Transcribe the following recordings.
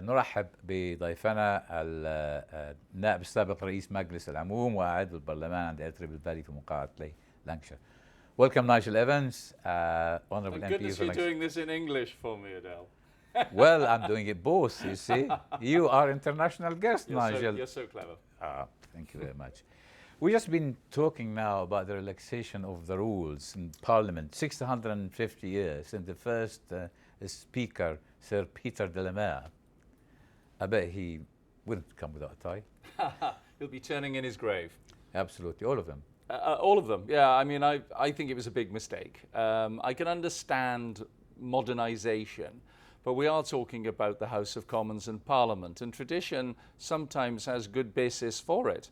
نرحب بضيفنا النائب السابق رئيس مجلس العموم وعضو البرلمان عند ريبل فالي في مقاعة لانكشاير. Welcome, Nigel Evans, Honourable MP. Goodness, you're doing this in English for me, Adel. Well, I'm doing it both, you see. You are international guest, Nigel. You're so clever. Thank you very much. We've just been talking now about the relaxation of the rules in Parliament. 650 years, and the first Speaker, Sir Peter de la Mare, I bet he wouldn't come without a tie. He'll be turning in his grave. Absolutely, all of them. All of them, yeah. I mean, I think it was a big mistake. I can understand modernisation, but we are talking about the House of Commons and Parliament, and tradition sometimes has good basis for it.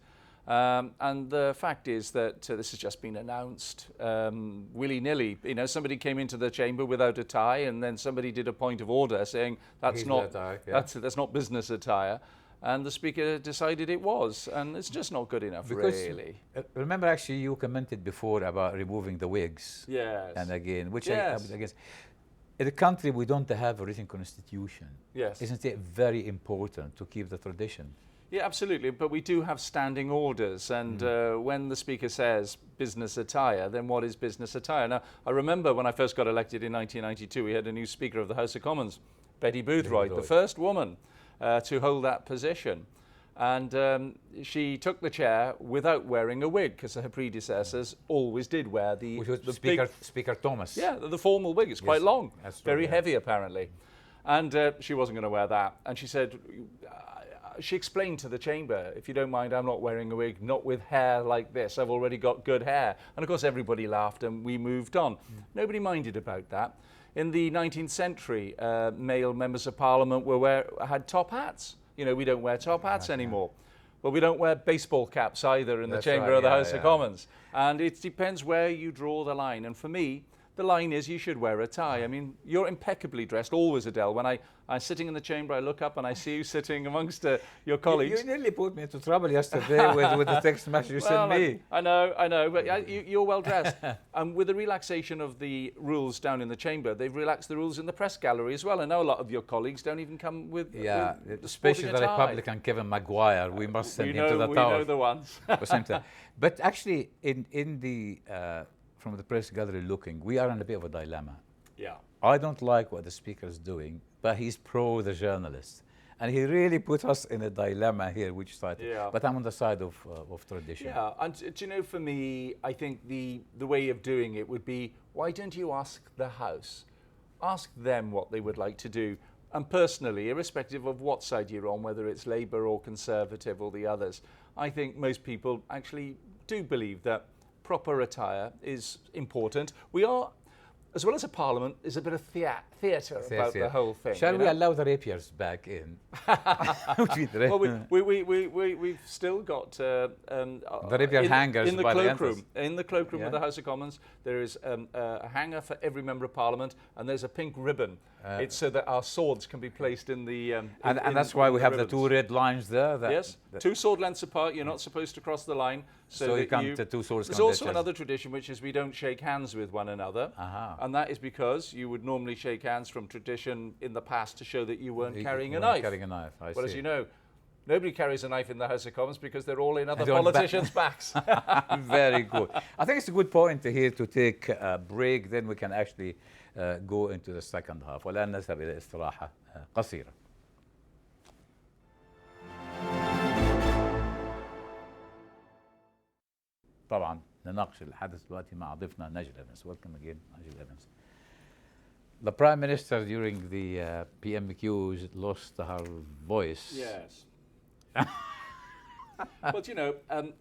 And the fact is that this has just been announced willy-nilly. You know, somebody came into the chamber without a tie, and then somebody did a point of order saying that's not that's not business attire. And the Speaker decided it was, and it's just not good enough, because really. Remember, actually, you commented before about removing the wigs. Yes. And again, which yes. I guess, in the country we don't have a written constitution. Yes. Isn't it very important to keep the tradition? Yeah, absolutely. But we do have standing orders, and when the Speaker says business attire, then what is business attire? Now, I remember when I first got elected in 1992, we had a new Speaker of the House of Commons, Betty Boothroyd, the first woman to hold that position. And she took the chair without wearing a wig, because her predecessors always did wear the Speaker Thomas. Yeah, the formal wig. It's quite long, very heavy apparently. And she wasn't going to wear that. And she said, she explained to the chamber, if you don't mind, I'm not wearing a wig, not with hair like this. I've already got good hair. And of course everybody laughed and we moved on. Nobody minded about that. In the 19th century, male members of Parliament had top hats. You know, we don't wear top hats anymore. Well, we don't wear baseball caps either in the chamber of the House of Commons. And it depends where you draw the line. And for me, the line is you should wear a tie. I mean, you're impeccably dressed, always, Adel. When I'm sitting in the chamber, I look up and I see you sitting amongst your colleagues. You nearly put me into trouble yesterday with the text message you sent me. I know, but you're well dressed. And with the relaxation of the rules down in the chamber, they've relaxed the rules in the press gallery as well. I know a lot of your colleagues don't even come with especially the Republican Kevin Maguire. We must send him to the tower. We know the ones. But actually, in the from the press gallery looking, we are in a bit of a dilemma. Yeah. I don't like what the Speaker is doing, but he's pro the journalists. And he really put us in a dilemma here, which side. Yeah. But I'm on the side of tradition. Yeah, and do you know, for me, I think the way of doing it would be, why don't you ask the House? Ask them what they would like to do. And personally, irrespective of what side you're on, whether it's Labour or Conservative or the others, I think most people actually do believe that proper attire is important. We are, as well as a Parliament, is a bit of theatre about the whole thing. Shall we allow the rapiers back in? Well, we've still got the rapier hangers in the cloakroom. In the cloakroom of the House of Commons, there is a hanger for every member of Parliament, and there's a pink ribbon. It's so that our swords can be placed in the and that's why we have the two red lines there. Yes, 2 sword lengths apart. You're not supposed to cross the line. So you can't, two swords. There's also another tradition, which is we don't shake hands with one another. And that is because you would normally shake hands from tradition in the past to show that you weren't carrying a knife. Well, as you know, nobody carries a knife in the House of Commons because they're all in other politicians' backs. Very good. I think it's a good point here to take a break, then we can actually go into the second half. والآن نذهب إلى استراحة قصيرة. طبعا نناقش الحدث دلوقتي مع ضيفنا ناجل إيفنز. Welcome again, Nigel Evans. The Prime Minister during the PMQs lost her voice. Yes. But you know,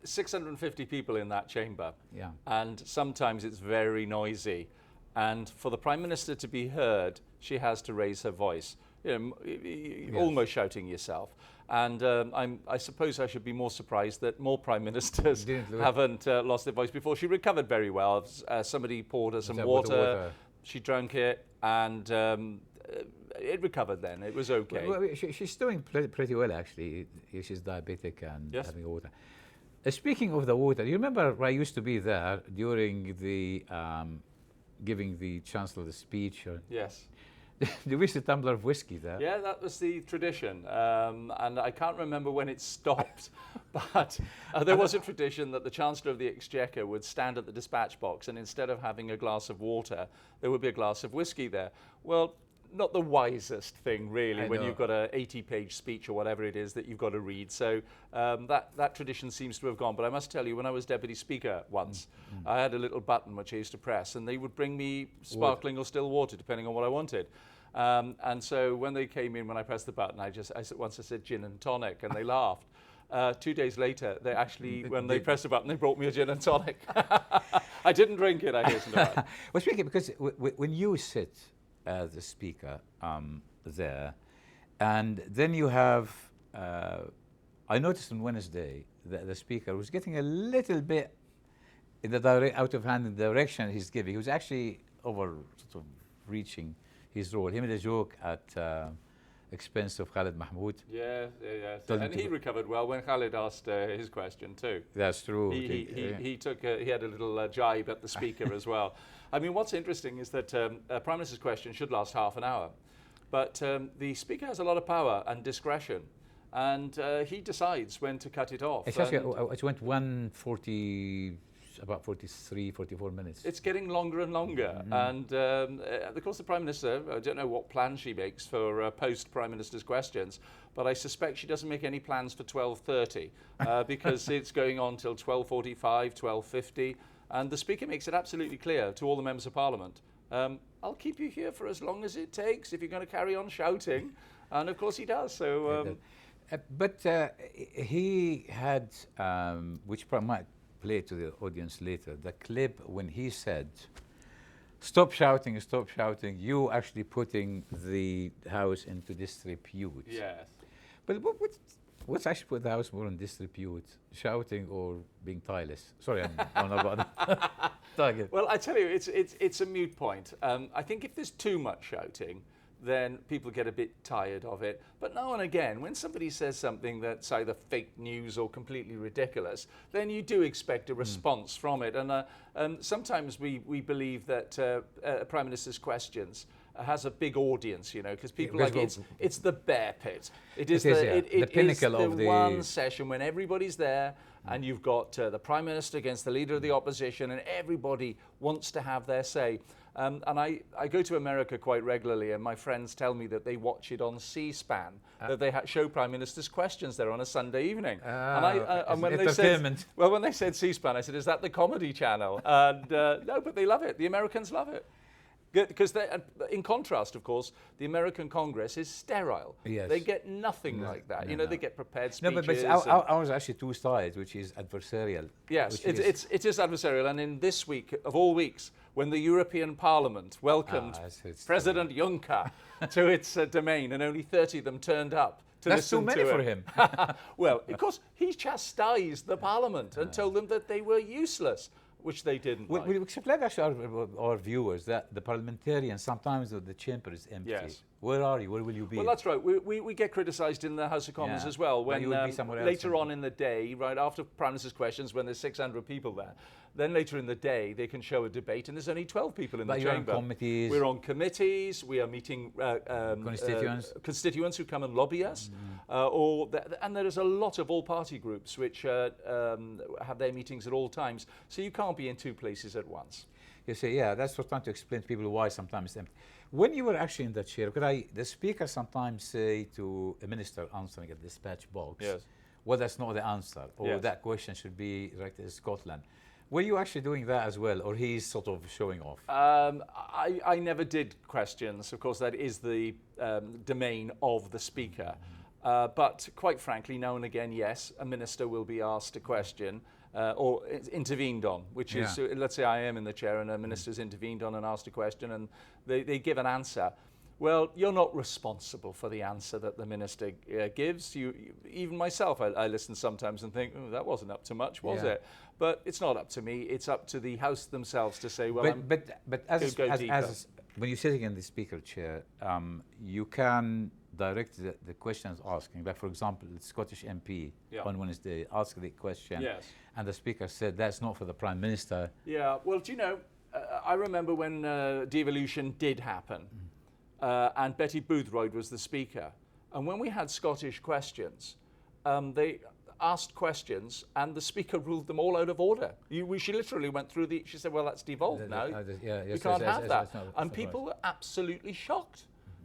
650 people in that chamber. Yeah. And sometimes it's very noisy. And for the Prime Minister to be heard, she has to raise her voice, almost shouting yourself. And I suppose I should be more surprised that more Prime Ministers haven't lost their voice before. She recovered very well. Somebody poured her some water. She drank it, and it recovered then. It was okay. Well, she's doing pretty well, actually. She's diabetic and having water. Speaking of the water, you remember I used to be there during the giving the Chancellor the speech? Yes. you wish a tumbler of whiskey there. Yeah, that was the tradition. And I can't remember when it stopped, but there was a tradition that the Chancellor of the Exchequer would stand at the dispatch box, and instead of having a glass of water, there would be a glass of whiskey there. Well, not the wisest thing, really, when you've got an 80-page speech or whatever it is that you've got to read. So that tradition seems to have gone. But I must tell you, when I was Deputy Speaker once, I had a little button which I used to press, and they would bring me sparkling or still water, depending on what I wanted. And so when they came in, when I pressed the button, I said gin and tonic, and they laughed. 2 days later, they actually, when they pressed the button, they brought me a gin and tonic. I didn't drink it, I hasten to add. Well, speaking, because when you sit as the Speaker there, and then you have, I noticed on Wednesday that the Speaker was getting a little bit in the out of hand in the direction he's giving. He was actually sort of reaching his role. He made a joke at expense of Khalid Mahmoud. Yeah. And he recovered well when Khalid asked his question too. That's true. He had a little jibe at the Speaker as well. I mean, what's interesting is that a Prime Minister's question should last half an hour, but the Speaker has a lot of power and discretion, and he decides when to cut it off. It's actually, it went 140. About 43, 44 minutes. It's getting longer and longer. And of course the Prime Minister, I don't know what plan she makes for post-Prime Minister's questions, but I suspect she doesn't make any plans for 12:30 because it's going on till 12:45, 12:50. And the Speaker makes it absolutely clear to all the members of Parliament, I'll keep you here for as long as it takes if you're going to carry on shouting. And of course he does. So, but he had, which might play to the audience later, the clip when he said, stop shouting, you actually putting the House into disrepute. Yes. But what's actually put the House more in disrepute, shouting or being tireless? Sorry, I'm not about target. Well, I tell you, it's a moot point. I think if there's too much shouting, then people get a bit tired of it. But now and again, when somebody says something that's either fake news or completely ridiculous, then you do expect a response from it. And sometimes we believe that Prime Minister's questions has a big audience, you know, because people it's the bear pit. It is the pinnacle of the one session when everybody's there, and you've got the Prime Minister against the Leader of the Opposition, and everybody wants to have their say. And I go to America quite regularly, and my friends tell me that they watch it on C-SPAN, that they show Prime Minister's questions there on a Sunday evening. And when they said C-SPAN, I said, is that the comedy channel? And no, but they love it. The Americans love it. Because in contrast, of course, the American Congress is sterile. Yes. They get nothing like that. They get prepared speeches. No, but ours actually two sides, which is adversarial. Yes, it is adversarial. And in this week, of all weeks, when the European Parliament welcomed President Juncker to its domain, and only 30 of them turned up to listen to it. That's too many for him. Well, of course, he chastised the Parliament and told them that they were useless, which they didn't like. We explain actually our viewers that the parliamentarians, sometimes the chamber is empty. Yes. Where are you? Where will you be? Well, that's right. We get criticised in the House of Commons as well. When later on in the day, right after Prime Minister's questions, when there's 600 people there, then later in the day they can show a debate, and there's only 12 people in the chamber. On committees. We're on committees. We are meeting constituents who come and lobby us, and there is a lot of all-party groups which have their meetings at all times. So you can't be in two places at once. You see, that's what I'm trying to explain to people why sometimes it's empty. When you were actually in that chair, the Speaker sometimes say to a minister answering a dispatch box, well, that's not the answer, or that question should be directed to Scotland. Were you actually doing that as well, or he's sort of showing off? I never did questions. Of course, that is the domain of the Speaker. But quite frankly, now and again, yes, a minister will be asked a question or intervened on, which is, let's say I am in the chair and a minister's intervened on and asked a question, and they give an answer. Well, you're not responsible for the answer that the minister gives. Even myself, I listen sometimes and think, oh, that wasn't up to much, was it? But it's not up to me. It's up to the House themselves to say, well, but as when you're sitting in the Speaker chair, you can direct the questions asking. Like, for example, the Scottish MP on Wednesday asked the question, and the Speaker said, that's not for the Prime Minister. Yeah, well, do you know, I remember when devolution did happen. and Betty Boothroyd was the Speaker. And when we had Scottish questions, they asked questions and the Speaker ruled them all out of order. She literally went through she said, well, that's devolved now. You can't have that. And people were absolutely shocked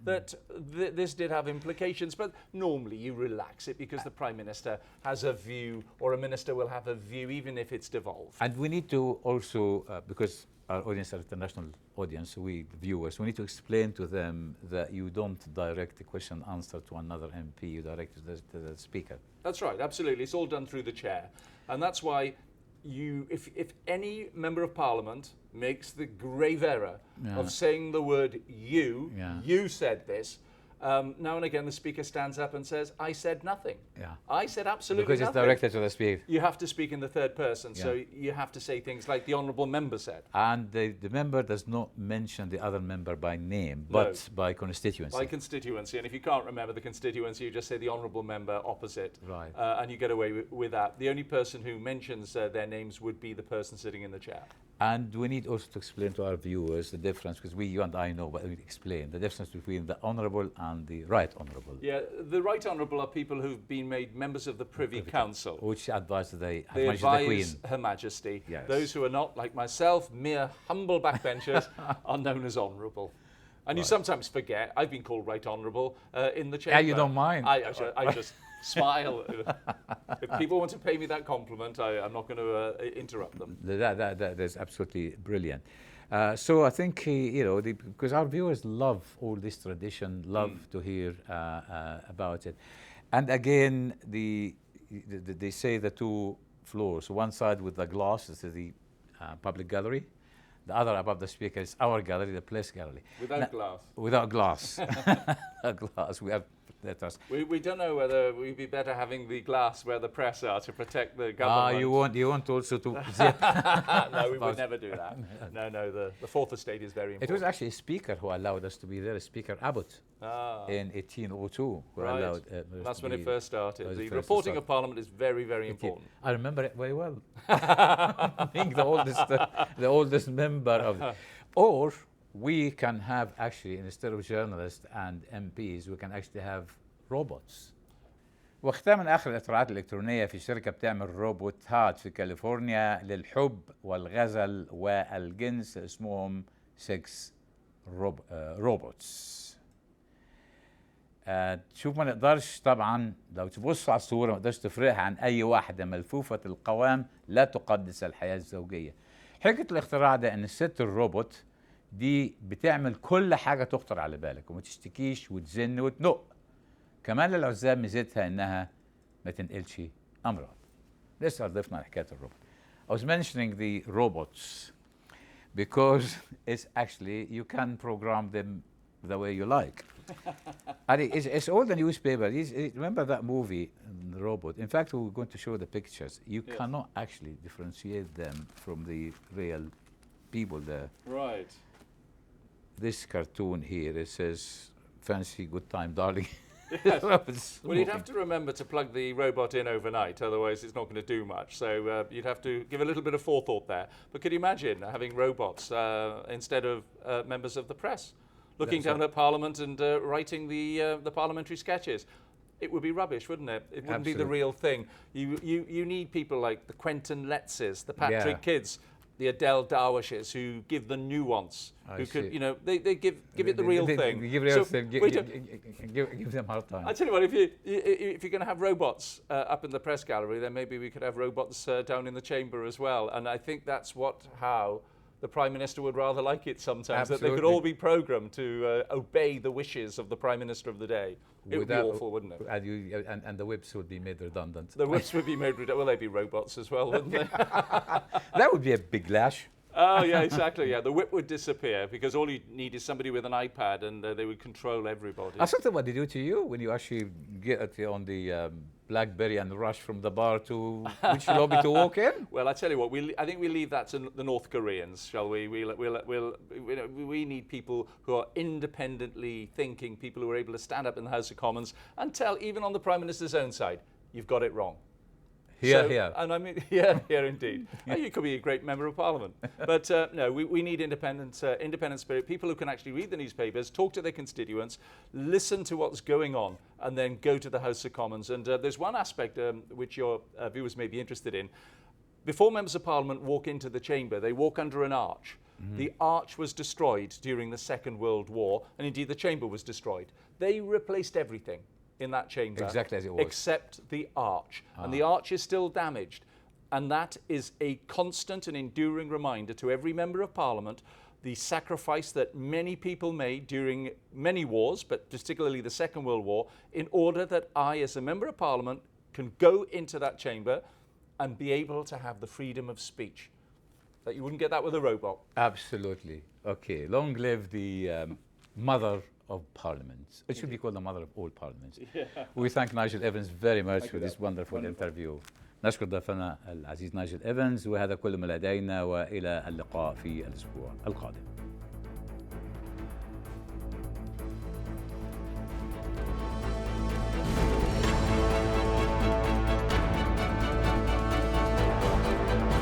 that this did have implications, but normally you relax it because the Prime Minister has a view, or a minister will have a view, even if it's devolved. And we need to also, because our audience are international audience, we viewers, we need to explain to them that you don't direct the question answer to another MP, you direct it to the Speaker. That's right, absolutely. It's all done through the chair. And that's why if any member of Parliament makes the grave error of saying the word you said this, now and again the Speaker stands up and says, I said nothing. I said absolutely nothing. Because nothing. It's directed to the Speaker. You have to speak in the third person, so you have to say things like the Honourable Member said. And the member does not mention the other member by name, but by constituency. By constituency, and if you can't remember the constituency, you just say the Honourable Member opposite, right. And you get away with that. The only person who mentions their names would be the person sitting in the chair. And we need also to explain to our viewers the difference, because you and I know, but we explain the difference between the Honourable and the Right Honourable. Yeah, the Right Honourable are people who've been made members of the Privy Council. Which advise the Queen. Her Majesty. Yes. Those who are not, like myself, mere humble backbenchers, are known as Honourable. And you sometimes forget, I've been called Right Honourable in the chamber. Yeah, you don't mind. I just smile. If people want to pay me that compliment, I'm not going to interrupt them. That is absolutely brilliant. So I think, because our viewers love all this tradition, love to hear about it. And again, they say the two floors. One side with the glass is the public gallery. The other above the Speaker is our gallery, the Place Gallery. Without glass? Without glass. Glass. We have letters. We don't know whether we'd be better having the glass where the press are to protect the government. You want also to zip? No, we would never do that. No, the fourth estate is very important. It was actually a Speaker who allowed us to be there, Speaker Abbott, in 1802. Who allowed, that's when it first started. The reporting of Parliament is very, very important. I remember it very well. Being the oldest member of the, or we can have actually, instead of journalists and MPs, we can actually have robots. واختام آخر الاختراعات الإلكترونية في شركة بتعمل روبوتات في كاليفورنيا للحب والغزل والجنس اسمهم 6 روبوتس. تشوف ما نقدرش طبعا لو تبص على الصورة ما نقدرش تفرقها عن أي واحدة ملفوفة القوام لا تقدس الحياة الزوجية. حكاية الاختراع ده إن الست الروبوت دي بتعمل كل حاجة تخطر على بالك وما تشتكيش وتزن وتنق. كمان للعزاب ميزتها إنها ما تنقلش أمراض. لسه ضفنا على حكاية الروبوت. I was mentioning the robots because it's actually, you can program them the way you like. And it's all the newspaper. Remember that movie, The Robot? In fact, we're going to show the pictures. You cannot actually differentiate them from the real people there. Right. This cartoon here, it says, fancy good time, darling. Yes. Well, you'd have to remember to plug the robot in overnight, otherwise it's not going to do much. So you'd have to give a little bit of forethought there. But could you imagine having robots instead of members of the press? Looking down at Parliament and writing the parliamentary sketches. It would be rubbish, wouldn't it? It wouldn't be the real thing. You need people like the Quentin Letzes, the Patrick Kidds, the Adel Darwishes, who give the nuance, they give it the real thing. Give them hard time. I tell you what, if you're going to have robots up in the press gallery, then maybe we could have robots down in the chamber as well. And I think that's how the Prime Minister would rather like it sometimes, that they could all be programmed to obey the wishes of the Prime Minister of the day. It would be awful, wouldn't it? And the whips would be made redundant. The whips would be made redundant. Well, they'd be robots as well, wouldn't they? That would be a big lash. Oh, yeah, exactly, yeah. The whip would disappear because all you need is somebody with an iPad and they would control everybody. I thought what they do to you when you actually get on the BlackBerry and rush from the bar to which lobby to walk in? Well, I tell you what, I think we leave that to the North Koreans, shall we? We need people who are independently thinking, people who are able to stand up in the House of Commons and tell, even on the Prime Minister's own side, you've got it wrong. Here. And I mean, here indeed. You could be a great member of parliament. But no, we need independent spirit, people who can actually read the newspapers, talk to their constituents, listen to what's going on, and then go to the House of Commons. And there's one aspect which your viewers may be interested in. Before members of parliament walk into the chamber, they walk under an arch. The arch was destroyed during the Second World War, and indeed the chamber was destroyed. They replaced everything in that chamber. Exactly as it was. Except the arch. And the arch is still damaged. And that is a constant and enduring reminder to every member of parliament the sacrifice that many people made during many wars, but particularly the Second World War, in order that I, as a member of parliament, can go into that chamber and be able to have the freedom of speech. That you wouldn't get that with a robot. Absolutely. Okay. Long live the mother of parliaments. It should be called the mother of all parliaments. Yeah. We thank Nigel Evans very much for this wonderful interview. نشكر ضيفنا العزيز نايجل إيفنز، وهذا كل ما لدينا، وإلى اللقاء في الأسبوع القادم.